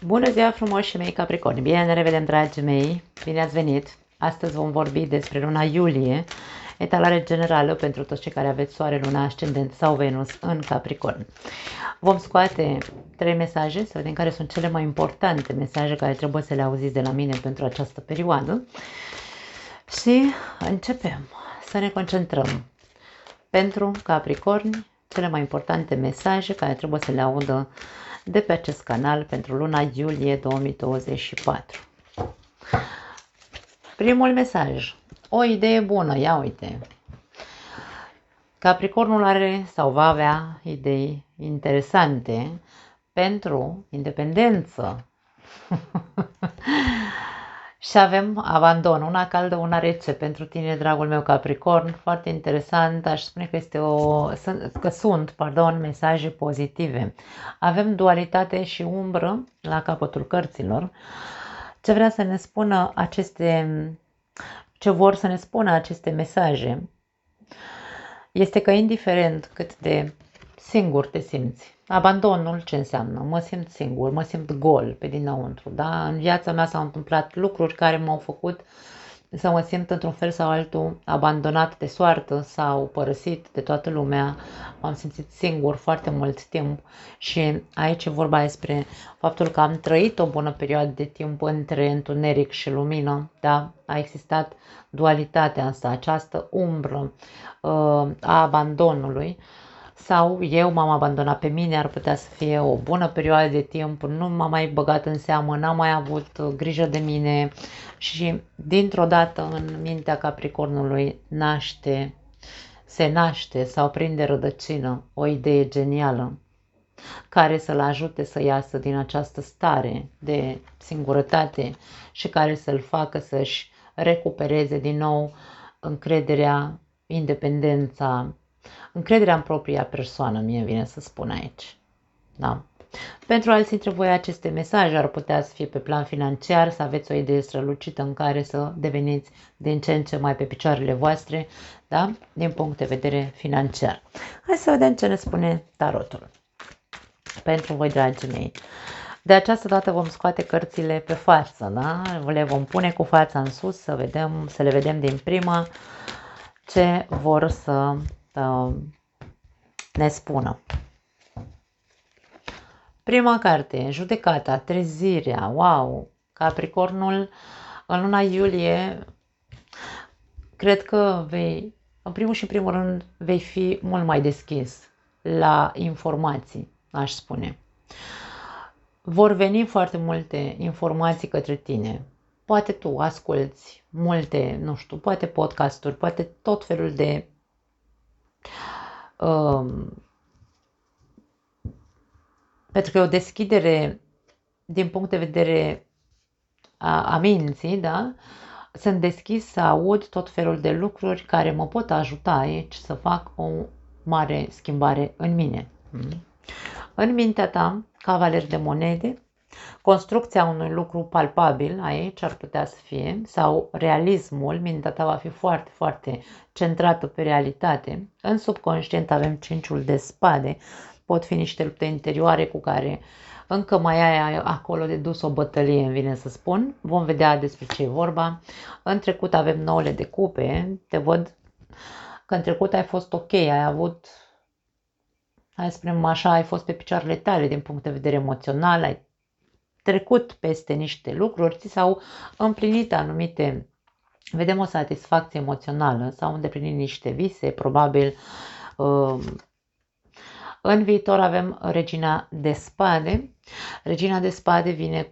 Bună ziua frumoși mei Capricorni! Bine ne revedem, dragii mei! Bine ați venit! Astăzi vom vorbi despre luna iulie, etalare generală pentru toți cei care aveți soare, luna, ascendent sau Venus în Capricorn. Vom scoate 3 mesaje, să vedem care sunt cele mai importante mesaje care trebuie să le auziți de la mine pentru această perioadă. Și începem să ne concentrăm. Pentru Capricorni, cele mai importante mesaje care trebuie să le audă de pe acest canal pentru luna iulie 2024. Primul mesaj. O idee bună, ia uite. Capricornul are sau va avea idei interesante pentru independență. Și avem abandon, una caldă, una rece pentru tine, dragul meu Capricorn, foarte interesant, aș spune că sunt mesaje pozitive. Avem dualitate și umbră la capătul cărților. Ce vrea să ne spună ce vor să ne spună aceste mesaje este că indiferent cât de singur te simți, abandonul ce înseamnă? Mă simt singur, mă simt gol pe dinăuntru, da? În viața mea s-au întâmplat lucruri care m-au făcut să mă simt într-un fel sau altul abandonat de soartă sau părăsit de toată lumea. M-am simțit singur foarte mult timp și aici e vorba despre faptul că am trăit o bună perioadă de timp între întuneric și lumină, da? A existat dualitatea asta, această umbră a abandonului. Sau eu m-am abandonat pe mine, ar putea să fie o bună perioadă de timp, nu m-am mai băgat în seamă, n-am mai avut grijă de mine și dintr-o dată în mintea Capricornului se naște sau prinde rădăcină o idee genială care să-l ajute să iasă din această stare de singurătate și care să-l facă să-și recupereze din nou încrederea, independența, încrederea în propria persoană, mie vine să spun aici. Da. Pentru alții dintre voi aceste mesaje ar putea să fie pe plan financiar, să aveți o idee strălucită în care să deveniți din ce în ce mai pe picioarele voastre, da? Din punct de vedere financiar. Hai să vedem ce ne spune tarotul. Pentru voi, dragii mei. De această dată vom scoate cărțile pe față, da? Le vom pune cu fața în sus să le vedem din prima ce vor să ne spună. Prima carte, judecata, trezirea, wow! Capricornul în luna iulie, cred că în primul rând, vei fi mult mai deschis la informații, aș spune. Vor veni foarte multe informații către tine. Poate tu asculți multe, nu știu, poate podcasturi, poate tot felul de pentru că e o deschidere din punct de vedere a minții, da? Sunt deschis să aud tot felul de lucruri care mă pot ajuta aici să fac o mare schimbare în mine. În mintea ta, cavaler de monede, construcția unui lucru palpabil aici ar putea să fie, sau realismul, mintea ta va fi foarte, foarte centrată pe realitate. În subconștient avem 5-ul de spade, pot fi niște lupte interioare cu care încă mai ai acolo de dus o bătălie, îmi vine să spun. Vom vedea despre ce e vorba. În trecut avem 9 de cupe, te văd că în trecut ai fost ok, ai avut, hai să spunem așa, ai fost pe picioarele tale din punct de vedere emoțional, ai trecut peste niște lucruri, ți s-au împlinit anumite, vedem o satisfacție emoțională, s-au îndeplinit niște vise, probabil. În viitor avem Regina de Spade. Regina de Spade vine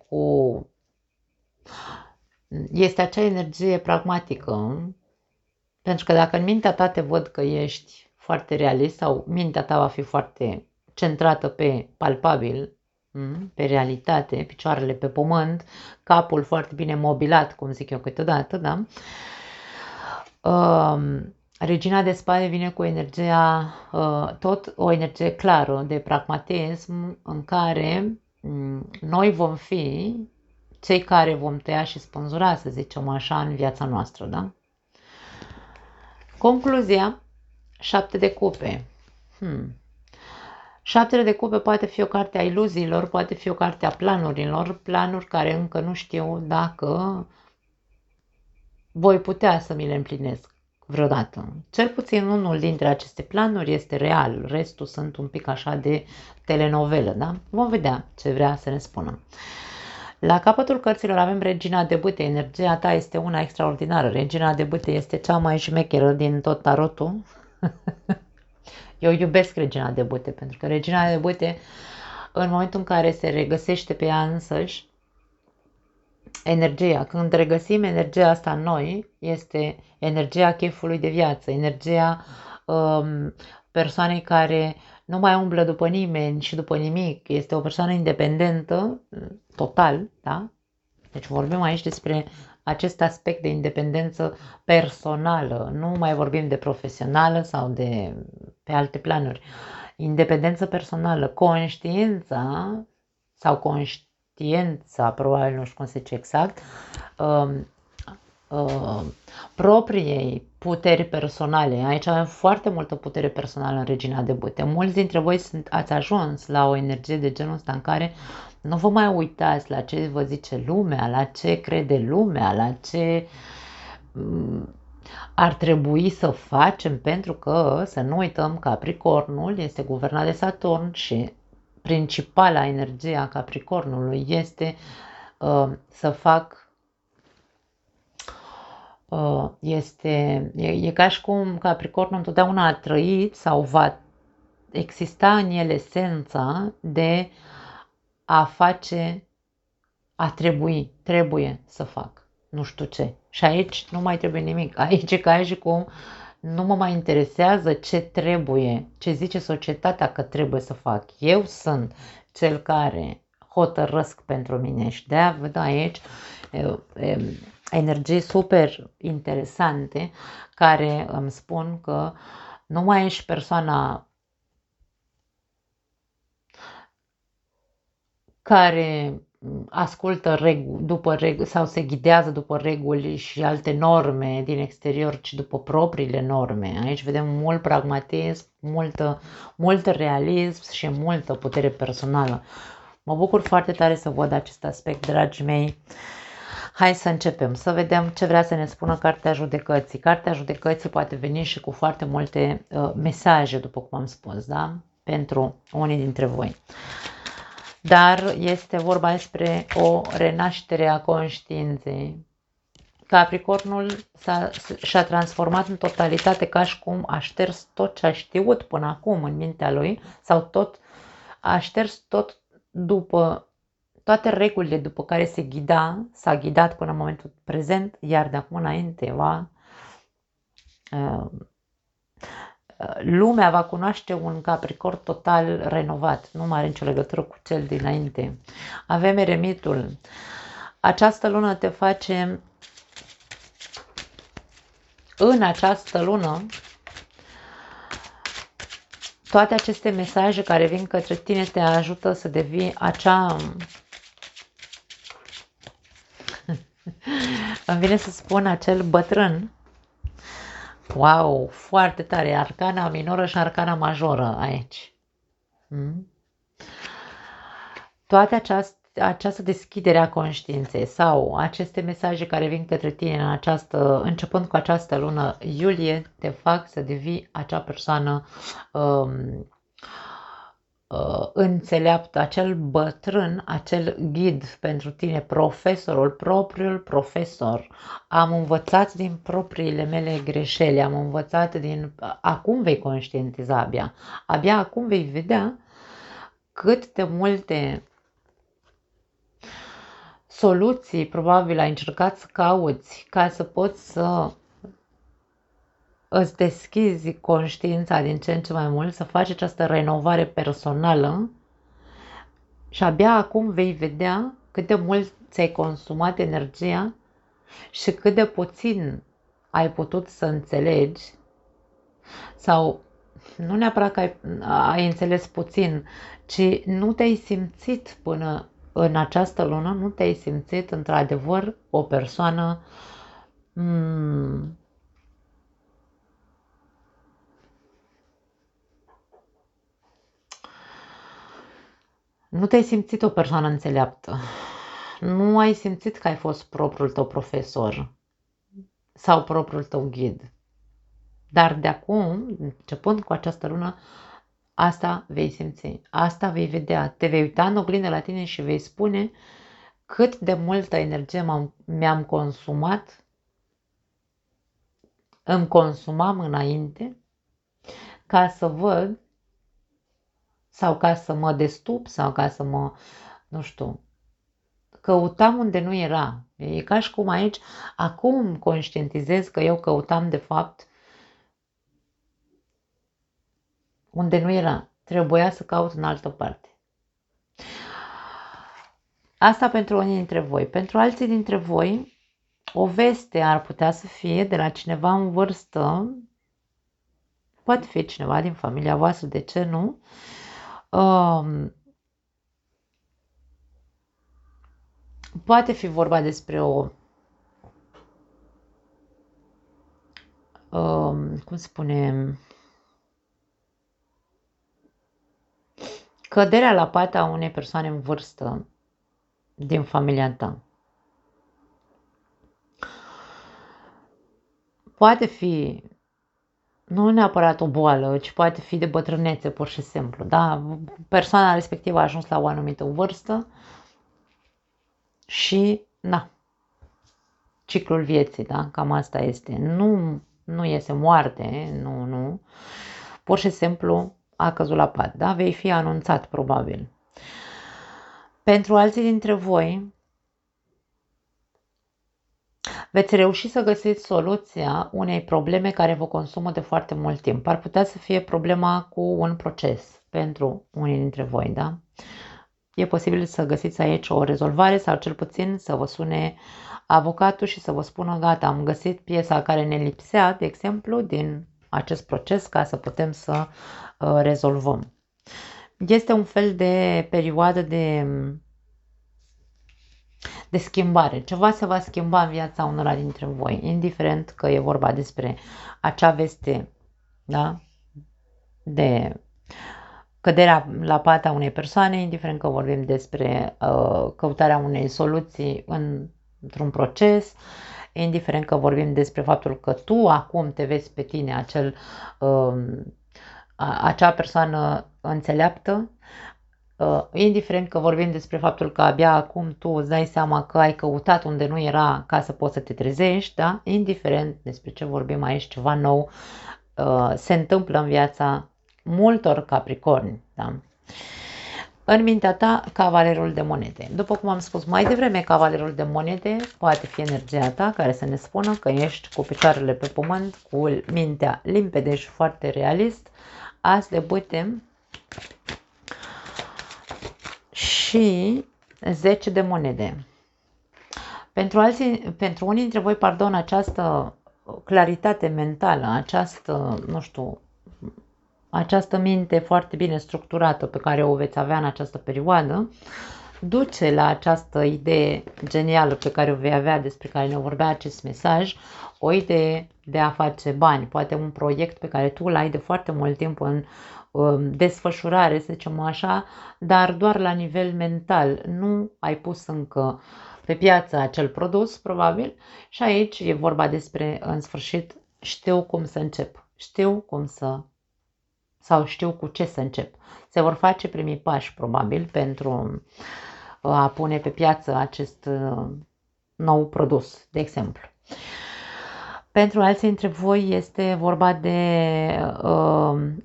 este acea energie pragmatică, pentru că dacă în mintea ta te văd că ești foarte realist sau mintea ta va fi foarte centrată pe palpabil, pe realitate, picioarele pe pământ, capul foarte bine mobilat, cum zic eu câteodată, da? Regina de Spade vine cu energia, tot o energie clară de pragmatism în care noi vom fi cei care vom tăia și spânzura, să zicem așa, în viața noastră, da? Concluzia, 7 de cupe. Șaptele de cupe poate fi o carte a iluziilor, poate fi o carte a planurilor, planuri care încă nu știu dacă voi putea să mi le împlinesc vreodată. Cel puțin unul dintre aceste planuri este real, restul sunt un pic așa de telenovelă, da? Vom vedea ce vrea să ne spună. La capătul cărților avem Regina de Bâte. Energia ta este una extraordinară. Regina de Bâte este cea mai șmecheră din tot tarotul. Eu iubesc Regina de Bâte, pentru că Regina de Bâte, în momentul în care se regăsește pe ea însăși, energia, când regăsim energia asta în noi, este energia chefului de viață, energia persoanei care nu mai umblă după nimeni și după nimic, este o persoană independentă, total, da? Deci vorbim aici despre acest aspect de independență personală, nu mai vorbim de profesională sau de pe alte planuri. Independență personală, conștiința sau conștiința, probabil nu știu cum se zice exact, propriei puteri personale. Aici avem foarte multă putere personală în Regina de Bâte. Mulți dintre voi ați ajuns la o energie de genul ăsta în care nu vă mai uitați la ce vă zice lumea, la ce crede lumea, la ce ar trebui să facem, pentru că, să nu uităm, Capricornul este guvernat de Saturn și principala energie a Capricornului este să fac e ca și cum Capricornul întotdeauna a trăit sau va exista în el esența de a face, a trebuie să fac nu știu ce. Și aici nu mai trebuie nimic. Aici e ca și cum nu mă mai interesează ce trebuie, ce zice societatea că trebuie să fac. Eu sunt cel care hotărăsc pentru mine și de-aia văd aici energii super interesante care îmi spun că nu mai ești persoana care ascultă după sau se ghidează după reguli și alte norme din exterior, ci după propriile norme. Aici vedem mult pragmatism, mult realism și multă putere personală. Mă bucur foarte tare să văd acest aspect, dragii mei. Hai să începem, să vedem ce vrea să ne spună Cartea Judecății. Cartea Judecății poate veni și cu foarte multe mesaje, după cum am spus, da? Pentru unii dintre voi. Dar este vorba despre o renaștere a conștiinței. Capricornul și-a transformat în totalitate, ca și cum a șters tot ce a știut până acum în mintea lui, sau a șters tot după toate regulile după care s-a ghidat până în momentul prezent, iar de acum înainte lumea va cunoaște un Capricorn total renovat, nu mai are nicio legătură cu cel dinainte. Avem eremitul. Această lună te face, în această lună, toate aceste mesaje care vin către tine te ajută să devii acea... Îmi vine să spun acel bătrân. Wow, foarte tare, arcana minoră și arcana majoră aici. Toate această deschidere a conștiinței sau aceste mesaje care vin către tine începând cu această lună iulie, te fac să devii acea persoană înțeleaptă, acel bătrân, acel ghid pentru tine, propriul profesor. Am învățat din propriile mele greșeli, am învățat acum vei conștientiza abia acum vei vedea cât de multe soluții probabil ai încercat să cauți ca să poți să îți deschizi conștiința din ce în ce mai mult, să faci această renovare personală și abia acum vei vedea cât de mult ți-ai consumat energia și cât de puțin ai putut să înțelegi sau nu neapărat că ai înțeles puțin, ci nu te-ai simțit până în această lună, nu te-ai simțit într-adevăr o persoană Nu te-ai simțit o persoană înțeleaptă. Nu ai simțit că ai fost propriul tău profesor sau propriul tău ghid. Dar de acum, începând cu această lună, asta vei simți, asta vei vedea. Te vei uita în oglindă la tine și vei spune cât de multă energie mi-am consumat, îmi consumam înainte, ca să văd sau ca să mă destup sau ca să mă, nu știu, căutam unde nu era. E ca și cum aici, acum conștientizez că eu căutam de fapt unde nu era. Trebuia să caut în altă parte. Asta pentru unii dintre voi. Pentru alții dintre voi, o veste ar putea să fie de la cineva în vârstă, poate fi cineva din familia voastră, de ce nu? Poate fi vorba despre o, cum spune, căderea la pata unei persoane în vârstă din familia ta. Poate fi nu neapărat o boală, ci poate fi de bătrânețe, pur și simplu. Da? Persoana respectivă a ajuns la o anumită vârstă și, na, ciclul vieții, da? Cam asta este. Nu iese moarte, nu. Pur și simplu a căzut la pat, da? Vei fi anunțat, probabil. Pentru alții dintre voi, veți reuși să găsiți soluția unei probleme care vă consumă de foarte mult timp. Ar putea să fie problema cu un proces pentru unii dintre voi, da? E posibil să găsiți aici o rezolvare sau cel puțin să vă sune avocatul și să vă spună gata, am găsit piesa care ne lipsea, de exemplu, din acest proces ca să putem să rezolvăm. Este un fel de perioadă de schimbare. Ceva se va schimba în viața unora dintre voi, indiferent că e vorba despre acea veste, da? De căderea la pata unei persoane, indiferent că vorbim despre căutarea unei soluții într-un proces, indiferent că vorbim despre faptul că tu acum te vezi pe tine acea persoană înțeleaptă, indiferent că vorbim despre faptul că abia acum tu îți dai seama că ai căutat unde nu era ca să poți să te trezești, da? Indiferent despre ce vorbim aici, ceva nou se întâmplă în viața multor capricorni, da? În mintea ta, cavalerul de monede. După cum am spus mai devreme, cavalerul de monede poate fi energia ta care să ne spună că ești cu picioarele pe pământ, cu mintea limpede și foarte realist. As de bâte și 10 de monede. Pentru unii dintre voi, pardon, această claritate mentală, această minte foarte bine structurată pe care o veți avea în această perioadă, duce la această idee genială pe care o vei avea, despre care ne vorbea acest mesaj, o idee de a face bani, poate un proiect pe care tu l-ai de foarte mult timp în desfășurare, să zicem așa, dar doar la nivel mental. Nu ai pus încă pe piață acel produs, probabil, și aici e vorba despre, în sfârșit, știu cum să încep, știu cu ce să încep. Se vor face primii pași, probabil, pentru a pune pe piață acest nou produs, de exemplu. Pentru alții dintre voi este vorba de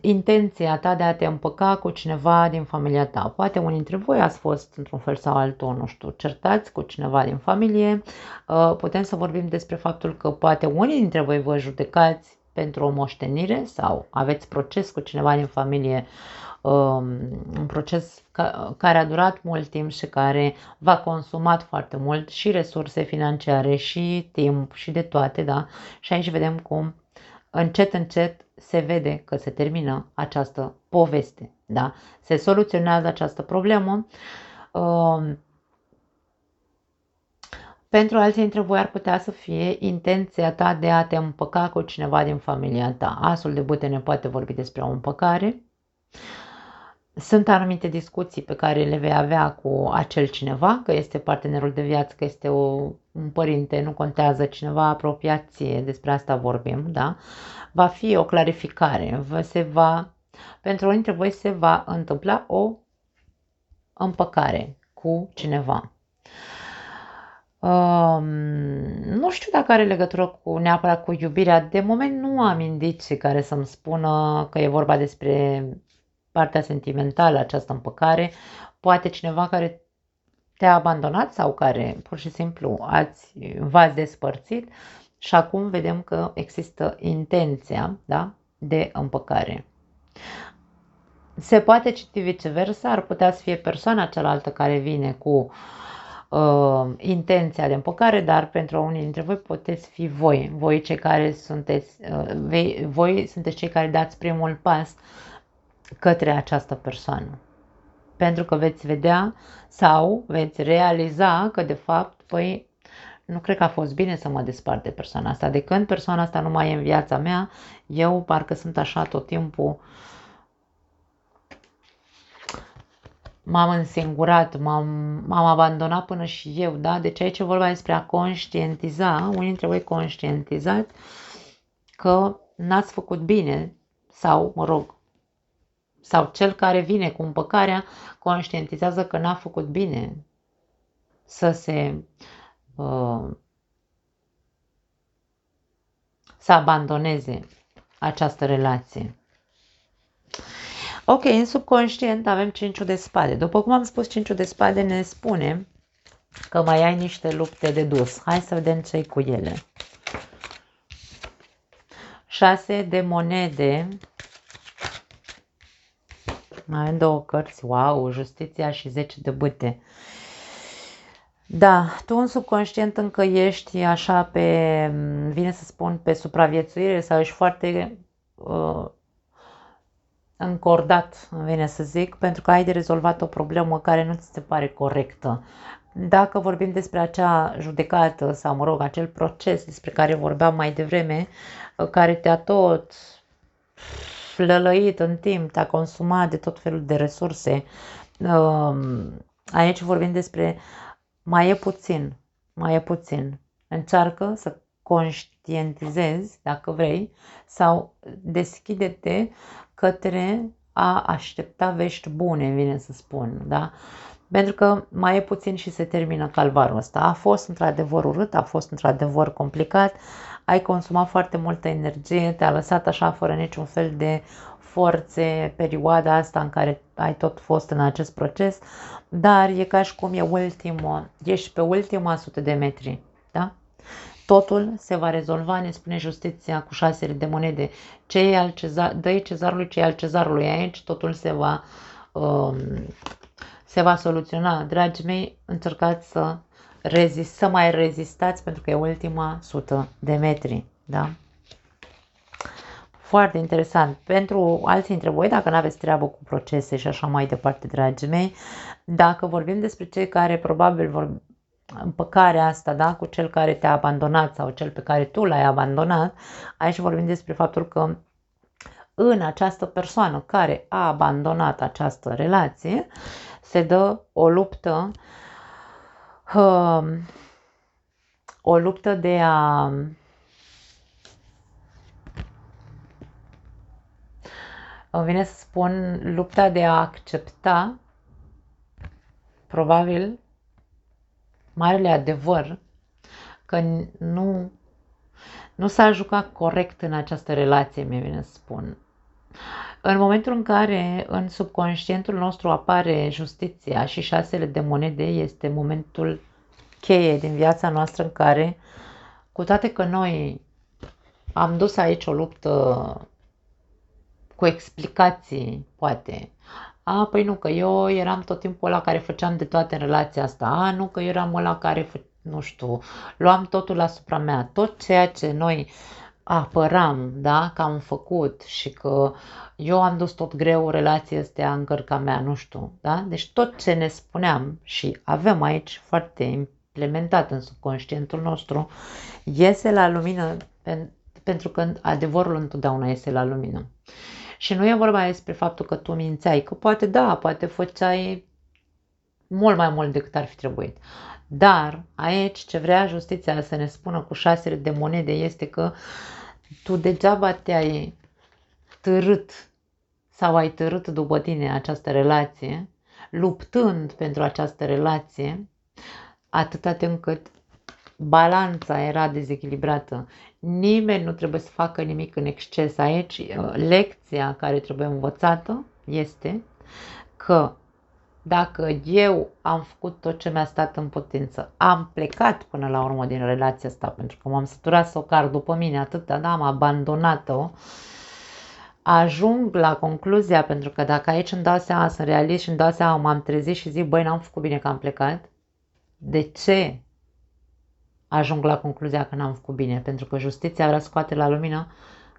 intenția ta de a te împăca cu cineva din familia ta. Poate unii dintre voi ați fost într-un fel sau altul, nu știu, certați cu cineva din familie. Putem să vorbim despre faptul că poate unii dintre voi vă judecați pentru o moștenire sau aveți proces cu cineva din familie, un proces care a durat mult timp și care v-a consumat foarte mult și resurse financiare și timp și de toate, da? Și aici vedem cum încet se vede că se termină această poveste, da? Se soluționează această problemă. Pentru alții dintre voi ar putea să fie intenția ta de a te împăca cu cineva din familia ta. Asul de bâte ne poate vorbi despre o împăcare. Sunt anumite discuții pe care le vei avea cu acel cineva, că este partenerul de viață, că este un părinte, nu contează, cineva apropiat ție, despre asta vorbim, da? Va fi o clarificare, pentru unii dintre voi se va întâmpla o împăcare cu cineva. Nu știu dacă are legătură neapărat cu iubirea. De moment nu am indicii care să-mi spună că e vorba despre partea sentimentală, această împăcare. Poate cineva care te-a abandonat sau care pur și simplu v-ați despărțit și acum vedem că există intenția, da, de împăcare. Se poate citi viceversa, ar putea să fie persoana cealaltă care vine cu intenția de împăcare, dar pentru unii dintre voi puteți fi voi cei care sunteți, voi sunteți cei care dați primul pas către această persoană. Pentru că veți vedea sau veți realiza că de fapt, păi, nu cred că a fost bine să mă despart de persoana asta. De când persoana asta nu mai e în viața mea, eu parcă sunt așa tot timpul, m-am însingurat, m-am abandonat până și eu, da? Deci aici e vorba despre a conștientiza, unii dintre voi conștientizați că n-ați făcut bine sau, mă rog, sau cel care vine cu împăcarea conștientizează că n-a făcut bine să abandoneze această relație. Ok, în subconștient avem 5 de spade. După cum am spus, 5 de spade ne spune că mai ai niște lupte de dus. Hai să vedem ce-i cu ele. 6 de monede. Mai avem 2 cărți. Wow, justiția și 10 de bâte. Da, tu în subconștient încă ești așa vine să spun, pe supraviețuire sau ești foarte încordat, îmi vine să zic, pentru că ai de rezolvat o problemă care nu ți se pare corectă. Dacă vorbim despre acea judecată sau, mă rog, acel proces despre care vorbeam mai devreme, care te-a tot flălăit în timp, te-a consumat de tot felul de resurse, aici vorbim despre mai e puțin. Încearcă să conștientizezi, dacă vrei, sau deschide-te către a aștepta vești bune, vine să spun, da? Pentru că mai e puțin și se termină calvarul ăsta. A fost într-adevăr urât, a fost într-adevăr complicat, ai consumat foarte multă energie, te-a lăsat așa fără niciun fel de forțe perioada asta în care ai tot fost în acest proces, dar e ca și cum ești pe ultima 100 de metri, da? Totul se va rezolva, ne spune justiția cu 6 de monede. Dă-i cezarului ce e al cezarului. Aici totul se va soluționa. Dragii mei, încercați să mai rezistați pentru că e ultima 100 de metri. Da? Foarte interesant. Pentru alții dintre voi, dacă nu aveți treabă cu procese și așa mai departe, dragii mei, dacă vorbim despre cei care probabil vor împăcarea asta, da, cu cel care te-a abandonat sau cel pe care tu l-ai abandonat, aici vorbim despre faptul că în această persoană care a abandonat această relație se dă o luptă de a îmi vine să spun lupta de a accepta probabil marele adevăr că nu s-a jucat corect în această relație, mi-e vine să spun. În momentul în care în subconștientul nostru apare justiția și 6 de monede, este momentul cheie din viața noastră în care, cu toate că noi am dus aici o luptă cu explicații, poate. Păi nu, că eu eram tot timpul ăla care făceam de toate în relația asta. Nu, că eu eram ăla care, nu știu, luam totul asupra mea. Tot ceea ce noi apăram, da, că am făcut și că eu am dus tot greu relația astea în cărca mea, nu știu, da? Deci tot ce ne spuneam și avem aici foarte implementat în subconștientul nostru, iese la lumină pentru că adevărul întotdeauna iese la lumină. Și nu e vorba despre faptul că tu mințeai, că poate da, poate făceai mult mai mult decât ar fi trebuit. Dar aici ce vrea justiția să ne spună cu 6 de monede este că tu degeaba te-ai târât sau ai târât după tine această relație, luptând pentru această relație, atâta timp încât balanța era dezechilibrată. Nimeni nu trebuie să facă nimic în exces aici. Lecția care trebuie învățată este că dacă eu am făcut tot ce mi-a stat în putință, am plecat până la urmă din relația asta, pentru că m-am săturat să o car după mine atâta, da, am abandonat-o, ajung la concluzia, pentru că dacă aici îmi dau seama, sunt realist și îmi dau seama, m-am trezit și zic, băi, n-am făcut bine că am plecat, de ce ajung la concluzia că n-am făcut bine? Pentru că justiția vrea scoate la lumină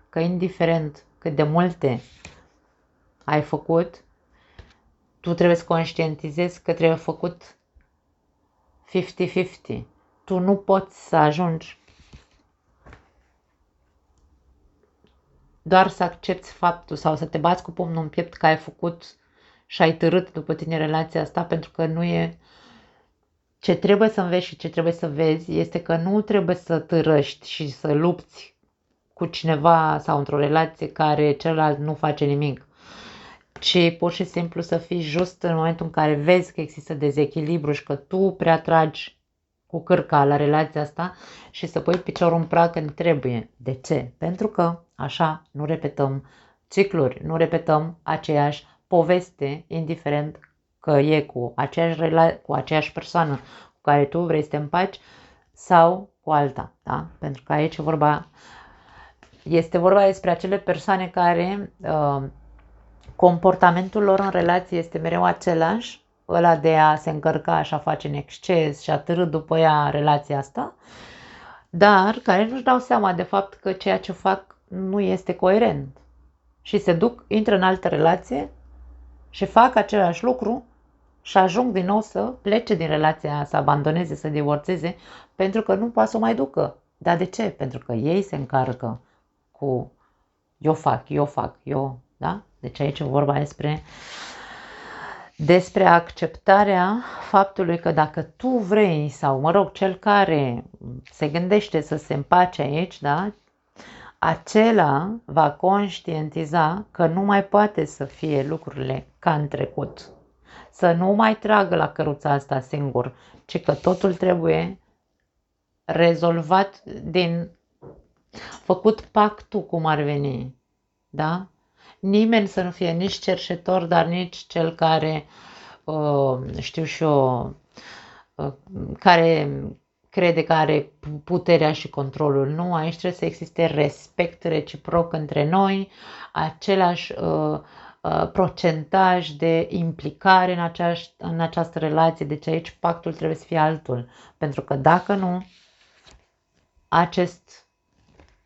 că indiferent cât de multe ai făcut, tu trebuie să conștientizezi că trebuie făcut 50-50. Tu nu poți să ajungi doar să accepti faptul sau să te bați cu pumnul în piept că ai făcut și ai târât după tine relația asta, pentru că nu e... Ce trebuie să înveți și ce trebuie să vezi este că nu trebuie să târăști și să lupți cu cineva sau într-o relație care celălalt nu face nimic, ci pur și simplu să fii just în momentul în care vezi că există dezechilibru și că tu prea tragi cu cârca la relația asta și să pui piciorul în prag când trebuie. De ce? Pentru că așa nu repetăm cicluri, nu repetăm aceeași poveste, indiferent că e cu aceeași persoană cu care tu vrei să te împaci sau cu alta. Da? Pentru că aici este vorba despre acele persoane care comportamentul lor în relație este mereu același, ăla de a se încărca și a face în exces și a târât după ea relația asta, dar care nu-și dau seama de fapt că ceea ce fac nu este coerent. Și se duc, intră în altă relație și fac același lucru și ajung din nou să plece din relația aia, să abandoneze, să divorțeze, pentru că nu poate să o mai ducă. Dar de ce? Pentru că ei se încarcă cu eu, da? Deci aici e vorba despre acceptarea faptului că dacă tu vrei, sau mă rog, cel care se gândește să se împace aici, da? Acela va conștientiza că nu mai poate să fie lucrurile ca în trecut. Să nu mai tragă la căruța asta singur, ci că totul trebuie rezolvat făcut pactul cum ar veni, da? Nimeni să nu fie nici cerșetor, dar nici cel care, știu și eu, care crede că are puterea și controlul. Nu, aici trebuie să existe respect reciproc între noi, același procentaj de implicare în această relație, deci aici pactul trebuie să fie altul. Pentru că dacă nu, acest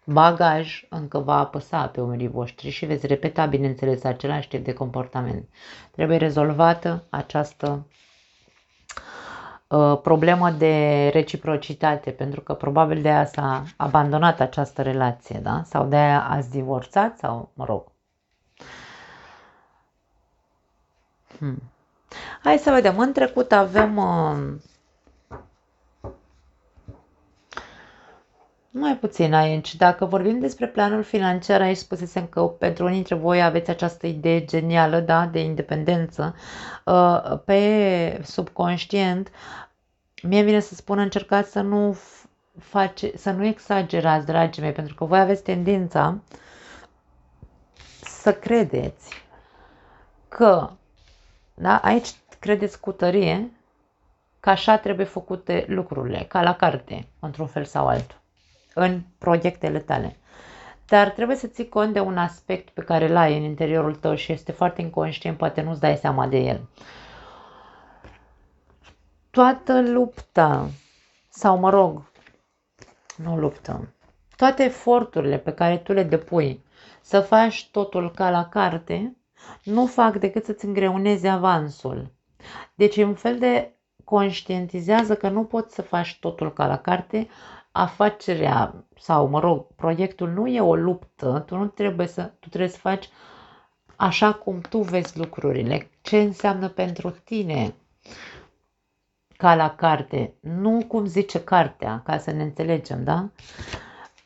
bagaj încă va apăsa pe umerii voștri și veți repeta, bineînțeles, același tip de comportament. Trebuie rezolvată această problemă de reciprocitate, pentru că probabil de aia s-a abandonat această relație, da? Sau de aia ați divorțat, sau, mă rog. Hai să vedem. În trecut avem mai puțin aici. Dacă vorbim despre planul financiar, aici spusesem că pentru unii dintre voi aveți această idee genială, da, de independență. Pe subconștient, mie vine să spun, încercați să nu exagerați, dragii mei, pentru că voi aveți tendința să credeți că, da, aici credeți cu tărie că așa trebuie făcute lucrurile, ca la carte, într-un fel sau altul, în proiectele tale. Dar trebuie să ții cont de un aspect pe care îl ai în interiorul tău și este foarte inconștient, poate nu-ți dai seama de el. Toată lupta, sau mă rog, nu luptă, toate eforturile pe care tu le depui să faci totul ca la carte, nu fac decât să-ți îngreuneze avansul. Deci e un fel de conștientizează că nu poți să faci totul ca la carte, afacerea sau, mă rog, proiectul nu e o luptă, tu trebuie să faci așa cum tu vezi lucrurile, ce înseamnă pentru tine ca la carte, nu cum zice cartea, ca să ne înțelegem, da?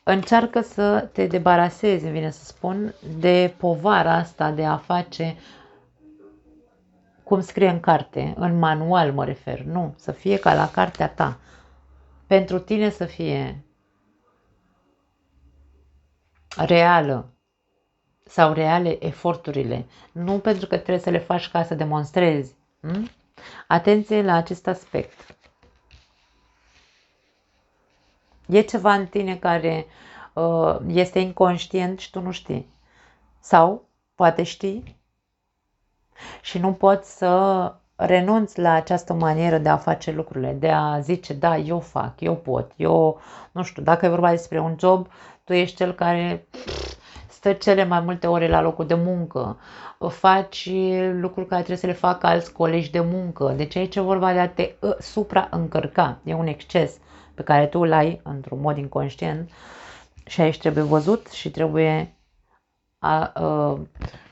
Încearcă să te debarasezi, îmi vine să spun, de povara asta de a face cum scrie în carte, în manual mă refer, nu, să fie ca la cartea ta. Pentru tine să fie reală sau reale eforturile, nu pentru că trebuie să le faci ca să demonstrezi. Atenție la acest aspect. E ceva în tine care este inconștient și tu nu știi. Sau poate știi și nu poți să renunți la această manieră de a face lucrurile, de a zice, da, eu fac, eu pot, eu, nu știu, dacă e vorba despre un job, tu ești cel care stă cele mai multe ore la locul de muncă, faci lucruri care trebuie să le facă alți colegi de muncă, deci aici e vorba de a te supraîncărca, e un exces pe care tu îl ai într-un mod inconștient și aici trebuie văzut și trebuie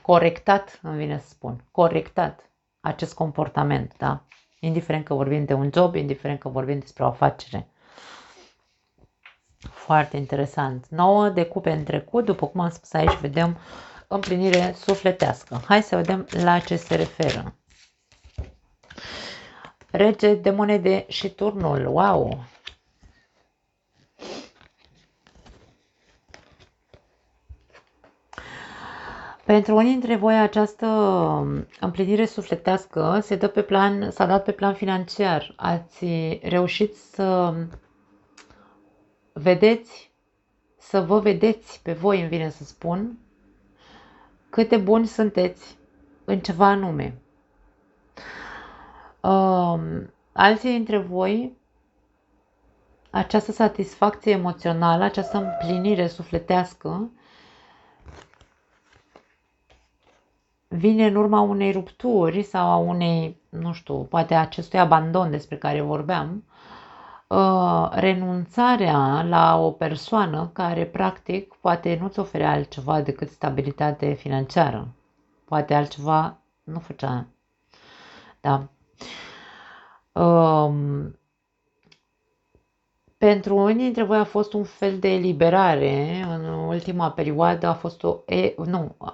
corectat, îmi vine să spun, corectat acest comportament, da? Indiferent că vorbim de un job, indiferent că vorbim despre o afacere. Foarte interesant. 9 de cupe în trecut, după cum am spus aici, vedem împlinire sufletească. Hai să vedem la ce se referă. Rege de monede și turnul. Wow! Pentru unii dintre voi această împlinire sufletească s-a dat pe plan financiar. Ați reușit să vedeți, să vă vedeți pe voi, îmi vine să spun, cât de buni sunteți în ceva anume. Alții dintre voi, această satisfacție emoțională, această împlinire sufletească, vine în urma unei rupturi sau a unei, nu știu, poate acestui abandon despre care vorbeam, renunțarea la o persoană care practic poate nu-ți oferea altceva decât stabilitate financiară. Poate altceva nu făcea. Da. Pentru unii dintre voi a fost un fel de eliberare. În ultima perioadă a fost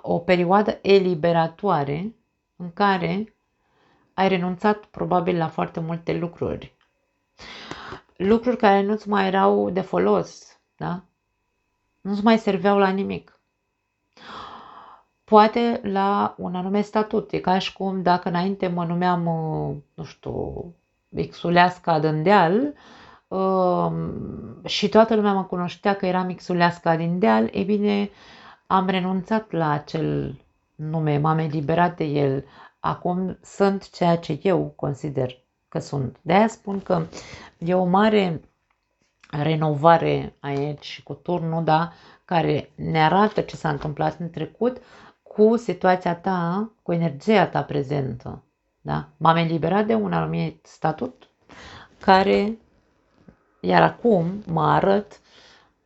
o perioadă eliberatoare în care ai renunțat probabil la foarte multe lucruri. Lucruri care nu-ți mai erau de folos, da? Nu-ți mai serveau la nimic. Poate la un anume statut. E ca și cum dacă înainte mă numeam, nu știu, Xuleasca Dândeal, și toată lumea mă cunoștea că eram Xuleasca din deal, e bine, am renunțat la acel nume, m-am eliberat de el. Acum sunt ceea ce eu consider că sunt. De-aia spun că e o mare renovare aici cu turnul, da, care ne arată ce s-a întâmplat în trecut cu situația ta, cu energia ta prezentă. Da? M-am eliberat de un anumit statut care, iar acum mă arăt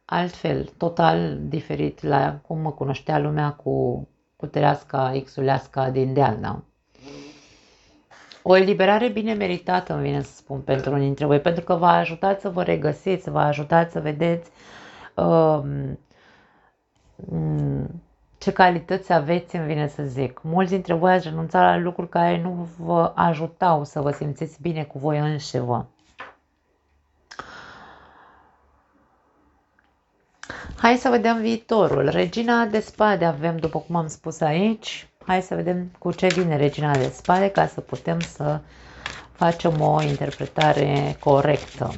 altfel, total diferit la cum mă cunoștea lumea cu putereasca, Xuleasca din deal, da? O eliberare bine meritată, îmi vine să spun, pentru unii dintre voi, pentru că v-a ajutat să vă regăsiți, v-a ajutat să vedeți ce calități aveți, îmi vine să zic. Mulți dintre voi ați renunțat la lucruri care nu vă ajutau să vă simțiți bine cu voi înșivă. Hai să vedem viitorul. Regina de spade avem, după cum am spus aici. Hai să vedem cu ce vine Regina de spade ca să putem să facem o interpretare corectă.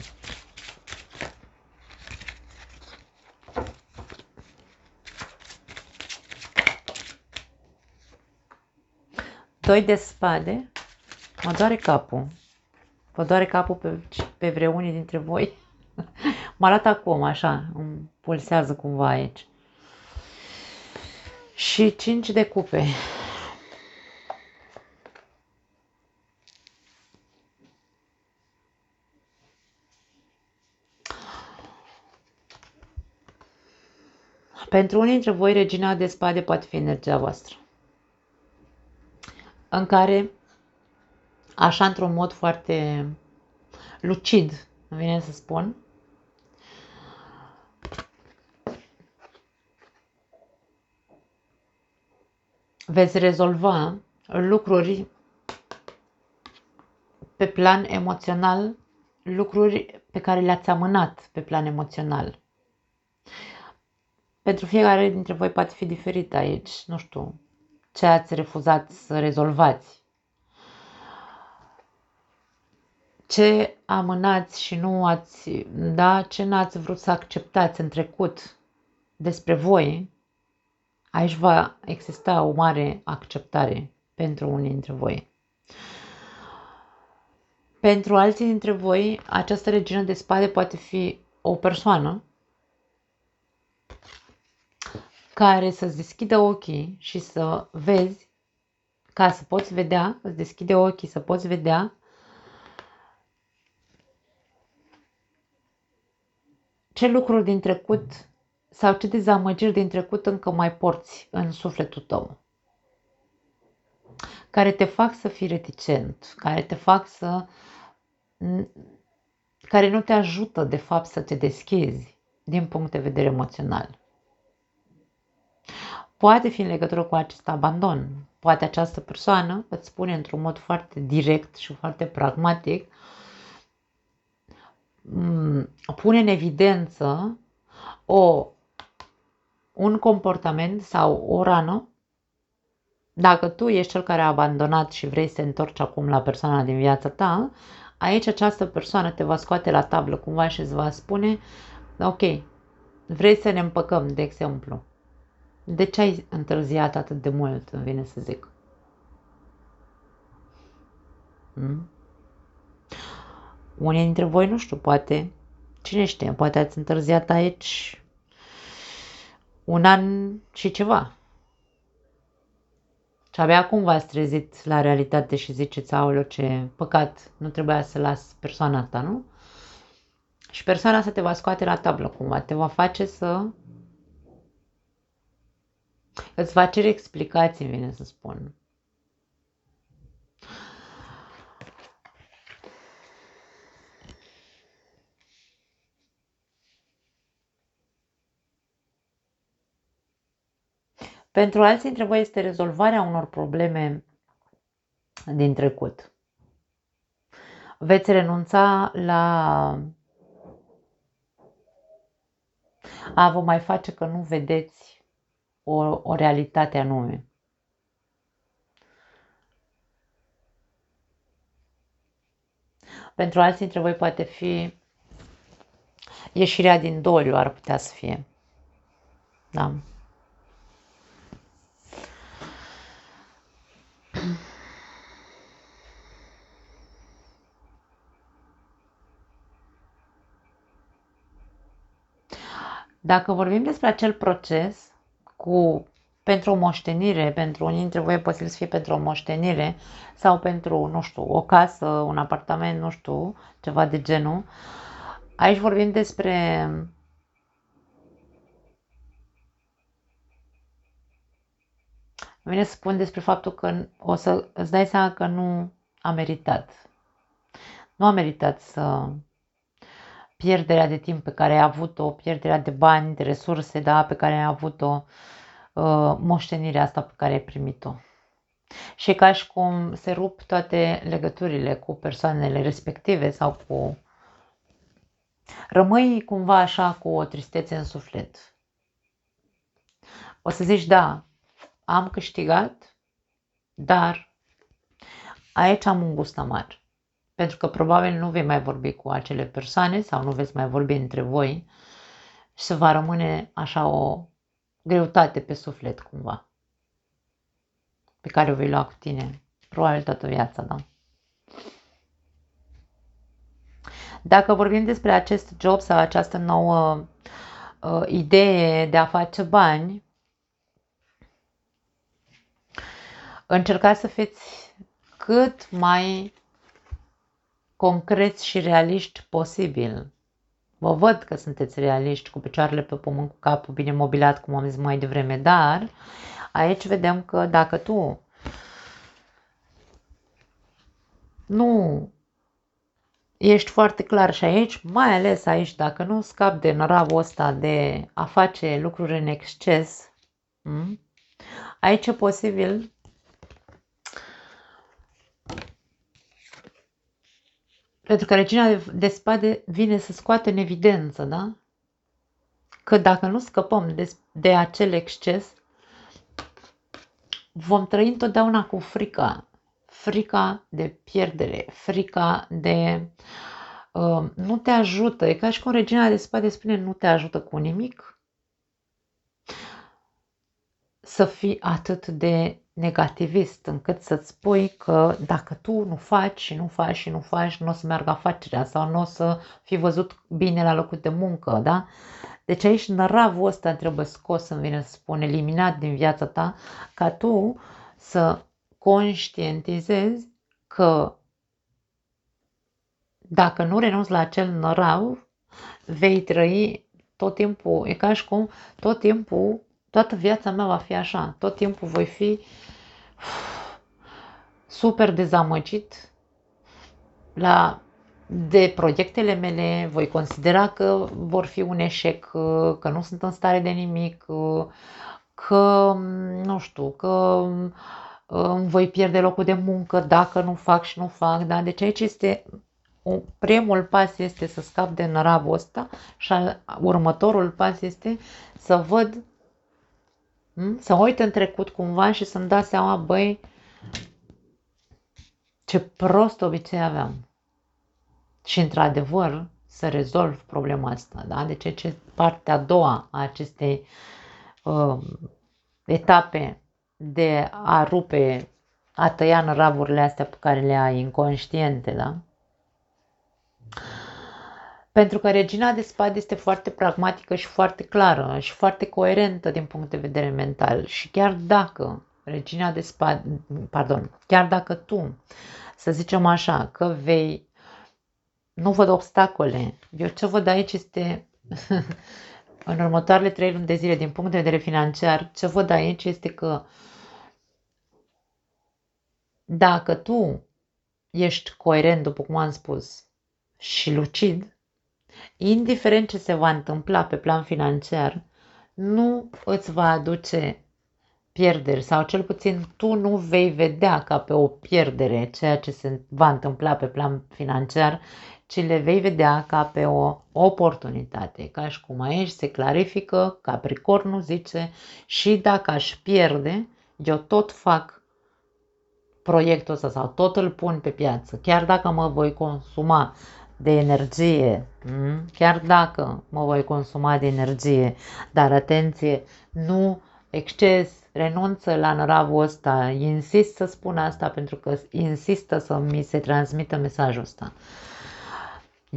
Doi de spade. Mă doare capul. Vă doare capul pe vreunii dintre voi? Mă arată acum, așa, îmi pulsează cumva aici. Și 5 de cupe. Pentru unii dintre voi, Regina de spade poate fi energia voastră. în care, așa într-un mod foarte lucid, îmi vine să spun, veți rezolva lucruri pe plan emoțional, lucruri pe care le-ați amânat pe plan emoțional. Pentru fiecare dintre voi poate fi diferit aici, nu știu, ce ați refuzat să rezolvați. Ce amânați și nu ați, da, ce n-ați vrut să acceptați în trecut despre voi, aici va exista o mare acceptare pentru unii dintre voi. Pentru alții dintre voi, această regină de spade poate fi o persoană care să-ți deschidă ochii și să vezi, ca să poți vedea, îți deschide ochii să poți vedea ce lucruri din trecut sau ce dezamăgiri din trecut încă mai porți în sufletul tău, care te fac să fii reticent, care nu te ajută de fapt să te deschizi din punct de vedere emoțional. Poate fi în legătură cu acest abandon. Poate această persoană îți spune într-un mod foarte direct și foarte pragmatic, pune în evidență un comportament sau o rană. Dacă tu ești cel care a abandonat și vrei să te întorci acum la persoana din viața ta, aici această persoană te va scoate la tablă cumva și îți va spune, ok, vrei să ne împăcăm, de exemplu. De ce ai întârziat atât de mult, îmi vine să zic? Unii dintre voi, nu știu, poate, cine știe, poate ați întârziat aici 1 an și ceva. Și abia acum v-ați trezit la realitate și ziceți, aoleu, ce păcat, nu trebuia să las persoana asta, nu? Și persoana asta te va scoate la tablă cumva, te va face să... îți va cere explicații, îmi vine să spun. Pentru alții dintre voi este rezolvarea unor probleme din trecut. Veți renunța la a vă mai face că nu vedeți o realitate anume. Pentru alții dintre voi poate fi ieșirea din doliu, ar putea să fie. Da. Dacă vorbim despre acel proces pentru o moștenire, pentru unii dintre voi posibil să fie pentru o moștenire sau pentru, nu știu, o casă, un apartament, nu știu, ceva de genul, aici vorbim despre vine să spun despre faptul că o să îți dai seama că nu a meritat. Nu a meritat să pierderea de timp pe care ai avut-o, pierderea de bani, de resurse, da, pe care ai avut-o, moștenirea asta pe care ai primit-o. Și e ca și cum se rup toate legăturile cu persoanele respective sau cu... Rămâi cumva așa cu o tristețe în suflet. O să zici, da, am câștigat, dar aici am un gust amar. Pentru că probabil nu vei mai vorbi cu acele persoane sau nu veți mai vorbi între voi și se va rămâne așa o greutate pe suflet cumva, pe care o vei lua cu tine probabil toată viața, da. Dacă vorbim despre acest job sau această nouă idee de a face bani, încercați să fiți cât mai concreți și realiști posibil. Vă văd că sunteți realiști, cu picioarele pe pământ, cu capul bine mobilat, cum am zis mai devreme, dar aici vedem că dacă tu nu ești foarte clar și aici, mai ales aici, dacă nu scapi de năravul ăsta de a face lucruri în exces, aici e posibil pentru că regina de spade vine să scoate în evidență, da? Că dacă nu scăpăm de acel exces, vom trăi întotdeauna cu frica. Frica de pierdere, frica de... nu te ajută. E ca și cum regina de spade spune nu te ajută cu nimic să fii atât de negativist încât să-ți spui că dacă tu nu faci și nu faci și nu faci, nu o să meargă afacerea sau nu o să fii văzut bine la locul de muncă, da? Deci aici năravul ăsta trebuie scos, îmi vine să spun, eliminat din viața ta, ca tu să conștientizezi că dacă nu renunți la acel nărav, vei trăi tot timpul, e ca și cum tot timpul, toată viața mea va fi așa, tot timpul voi fi super dezamăgit de proiectele mele, voi considera că vor fi un eșec, că nu sunt în stare de nimic, că, nu știu, că îmi voi pierde locul de muncă dacă nu fac și nu fac, da? Deci aici este, primul pas este să scap de năravul ăsta și următorul pas este să văd, să mă uit în trecut cumva și să-mi dau seama, băi, ce prost obicei aveam. Și într-adevăr să rezolv problema asta, da? Deci ce partea a doua a acestei etape de a rupe, a tăia năravurile astea pe care le ai inconștiente, da? Pentru că regina de spade este foarte pragmatică și foarte clară și foarte coerentă din punct de vedere mental. Și chiar dacă regina de spade, chiar dacă tu, să zicem așa, că nu văd obstacole, eu ce văd aici este, în următoarele 3 luni de zile, din punct de vedere financiar, ce văd aici este că dacă tu ești coerent, după cum am spus, și lucid, indiferent ce se va întâmpla pe plan financiar, nu îți va aduce pierderi sau cel puțin tu nu vei vedea ca pe o pierdere ceea ce se va întâmpla pe plan financiar, ci le vei vedea ca pe o oportunitate. Ca și cum aici se clarifică, Capricornul zice, și dacă aș pierde, eu tot fac proiectul ăsta sau tot îl pun pe piață, chiar dacă mă voi consuma de energie, chiar dacă mă voi consuma de energie, dar atenție, nu exces, renunță la năravul ăsta, insist să spun asta pentru că insistă să mi se transmită mesajul ăsta.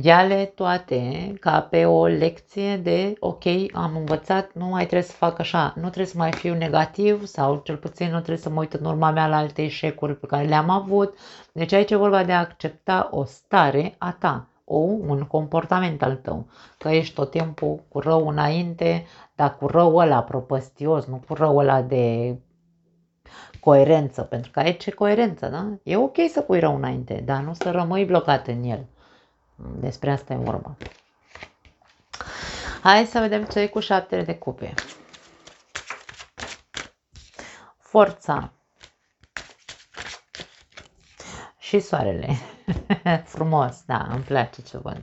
Ia-le toate ca pe o lecție de, ok, am învățat, nu mai trebuie să fac așa, nu trebuie să mai fiu negativ sau cel puțin nu trebuie să mă uit în urma mea la alte eșecuri pe care le-am avut. Deci aici e vorba de a accepta o stare a ta, un comportament al tău, că ești tot timpul cu rău înainte, dar cu rău ăla propăstios, nu cu rău ăla de coerență, pentru că aici e coerență, da? E ok să pui rău înainte, dar nu să rămâi blocat în el. Despre asta e vorba. Hai să vedem ce e cu 7 de cupe. Forța. Și soarele. Frumos, da, îmi place ce văd.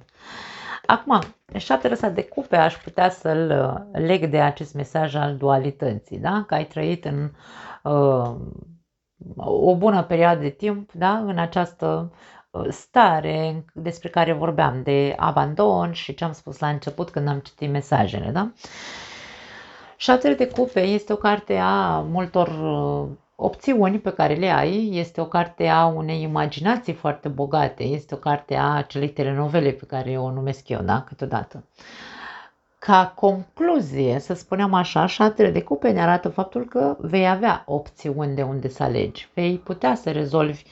Acum, 7 ăsta de cupe aș putea să-l leg de acest mesaj al dualității, da? Că ai trăit în o bună perioadă de timp, da? În această stare despre care vorbeam, de abandon și ce am spus la început când am citit mesajele, da? 7 de cupe este o carte a multor opțiuni pe care le ai, este o carte a unei imaginații foarte bogate, este o carte a acelei telenovele pe care o numesc eu, da, câteodată. Ca concluzie, să spunem așa, 7 de cupe ne arată faptul că vei avea opțiuni de unde să alegi, vei putea să rezolvi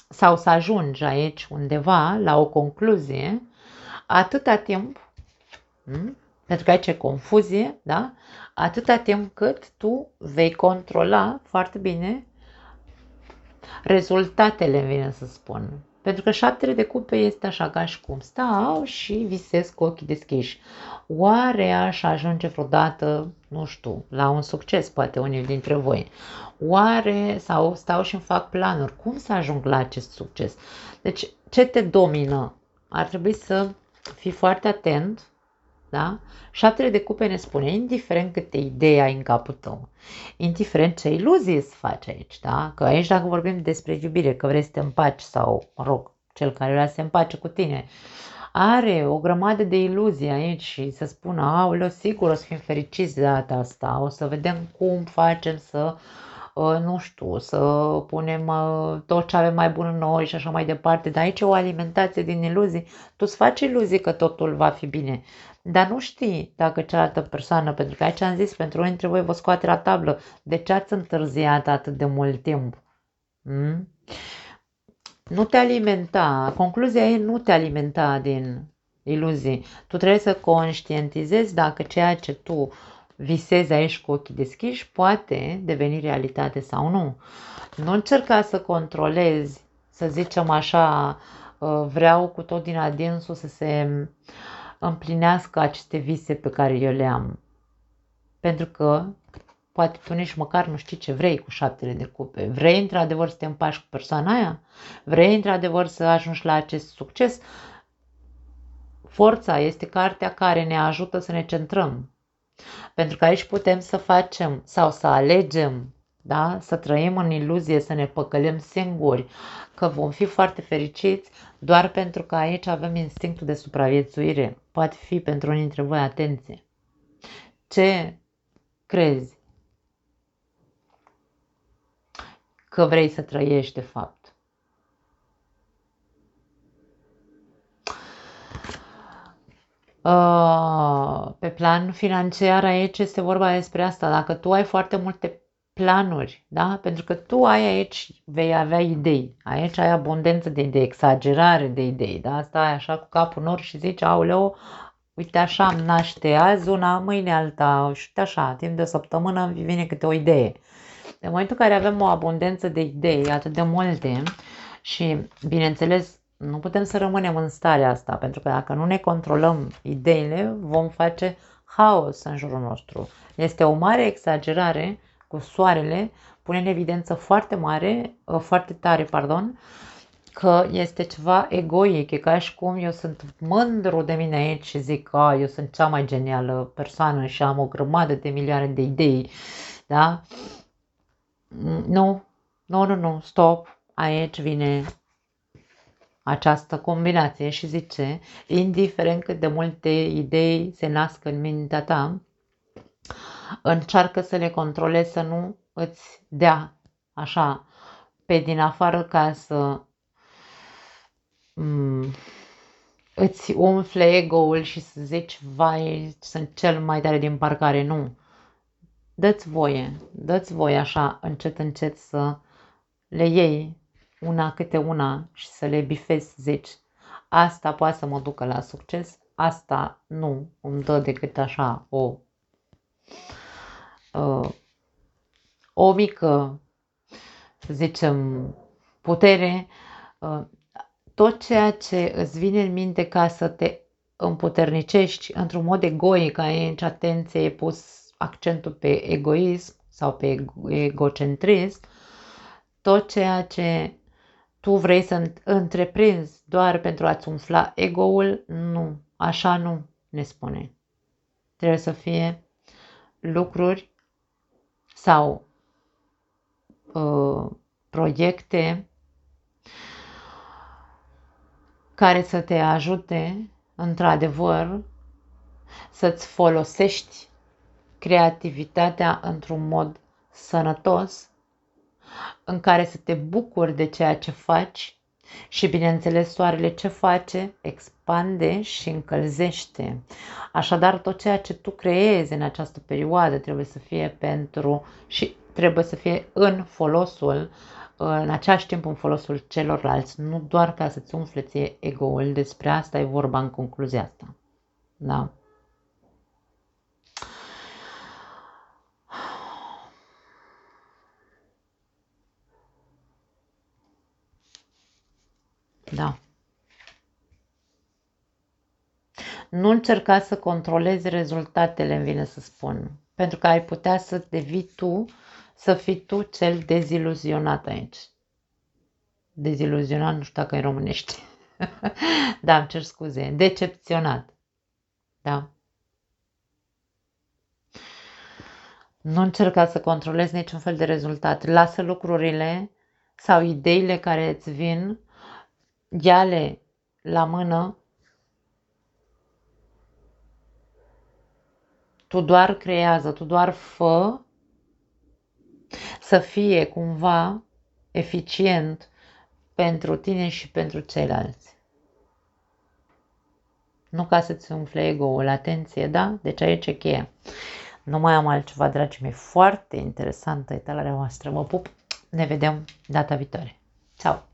sau să ajungi aici undeva la o concluzie atâta timp, pentru că aici e confuzie, da? Atâta timp cât tu vei controla foarte bine rezultatele îmi vine să spun. Pentru că 7 de cupe este așa ca și cum stau și visez cu ochii deschiși. Oare aș ajunge vreodată, nu știu, la un succes, poate unii dintre voi? Oare, sau stau și îmi fac planuri, cum să ajung la acest succes? Deci, ce te domină? Ar trebui să fii foarte atent, da? 7 de cupe ne spune, indiferent câte idei ai în capul tău, indiferent ce iluzii îți faci aici, da? Că aici dacă vorbim despre iubire, că vrei să te împaci sau, mă rog, cel care vrea să se împace cu tine, are o grămadă de iluzii aici și să spună, aoleu, sigur o să fim fericiți de data asta, o să vedem cum facem să, nu știu, să punem tot ce avem mai bun în noi și așa mai departe, dar aici e o alimentație din iluzii, tu îți faci iluzii că totul va fi bine, dar nu știi dacă cealaltă persoană, pentru că aici am zis, pentru unii dintre voi vă scoate la tablă, de ce ați întârziat atât de mult timp? Hmm? Nu te alimenta, concluzia e nu te alimenta din iluzii. Tu trebuie să conștientizezi dacă ceea ce tu visezi aici cu ochii deschiși poate deveni realitate sau nu. Nu încerca să controlezi, să zicem așa, vreau cu tot din adinsul să se împlinească aceste vise pe care eu le am. Pentru că poate tu nici măcar nu știi ce vrei cu 7 de cupe. Vrei într-adevăr să te împaci cu persoana aia? Vrei într-adevăr să ajungi la acest succes? Forța este cartea care ne ajută să ne centrăm. Pentru că aici putem să facem sau să alegem, da? Să trăim în iluzie, să ne păcălim singuri, că vom fi foarte fericiți doar pentru că aici avem instinctul de supraviețuire. Poate fi pentru unii dintre voi, atenție. Ce crezi că vrei să trăiești de fapt? Pe plan financiar aici este vorba despre asta. Dacă tu ai foarte multe planuri, da? Pentru că tu ai aici, vei avea idei. Aici ai abundență de idei, exagerare de idei, da? Stai așa cu capul în or și zici, aoleu, uite așa îmi naște azi una, mâine alta, și uite așa, timp de o săptămână îmi vine câte o idee. În momentul în care avem o abundență de idei, atât de multe, și, bineînțeles, nu putem să rămânem în starea asta, pentru că dacă nu ne controlăm ideile, vom face haos în jurul nostru. Este o mare exagerare cu soarele, pune în evidență foarte mare, foarte tare, pardon, că este ceva egoic, e ca și cum eu sunt mândru de mine aici și zic că eu sunt cea mai genială persoană și am o grămadă de milioane de idei, da? Nu, nu, stop, aici vine această combinație și zice, indiferent cât de multe idei se nasc în mintea ta, încearcă să le controlezi, să nu îți dea așa pe din afară ca să îți umfle ego-ul și să zici, vai, sunt cel mai tare din parcare. Nu, dă-ți voie așa încet, încet să le iei una câte una și să le bifezi, zici, asta poate să mă ducă la succes, asta nu îmi dă decât așa o mică, să zicem, putere, tot ceea ce îți vine în minte ca să te împuternicești într-un mod egoic, aici, atenție, e pus accentul pe egoism sau pe egocentrism, tot ceea ce tu vrei să întreprinzi doar pentru a-ți umfla ego-ul, nu, așa nu ne spune. Trebuie să fie lucruri sau proiecte care să te ajute, într-adevăr, să-ți folosești creativitatea într-un mod sănătos, în care să te bucuri de ceea ce faci și, bineînțeles, soarele ce face? Expande și încălzește. Așadar, tot ceea ce tu creezi în această perioadă trebuie să fie pentru și trebuie să fie în folosul, în același timp în folosul celorlalți, nu doar ca să-ți umfle ție ego-ul. Despre asta e vorba în concluzia asta. Da? Da. Nu încerca să controlezi rezultatele, îmi vine să spun. Pentru că ai putea să devii tu, să fii tu cel deziluzionat aici. Deziluzionat, nu știu dacă e românește. Da, îmi cer scuze. Decepționat. Da. Nu încerca să controlezi niciun fel de rezultat. Lasă lucrurile sau ideile care îți vin, ia-le la mână. Tu doar creează, tu doar fă să fie cumva eficient pentru tine și pentru ceilalți. Nu ca să-ți umfle ego-ul, atenție, da? Deci aici e cheia. Nu mai am altceva, dragii mei, foarte interesantă etalarea voastră. Vă pup, ne vedem data viitoare. Ciao!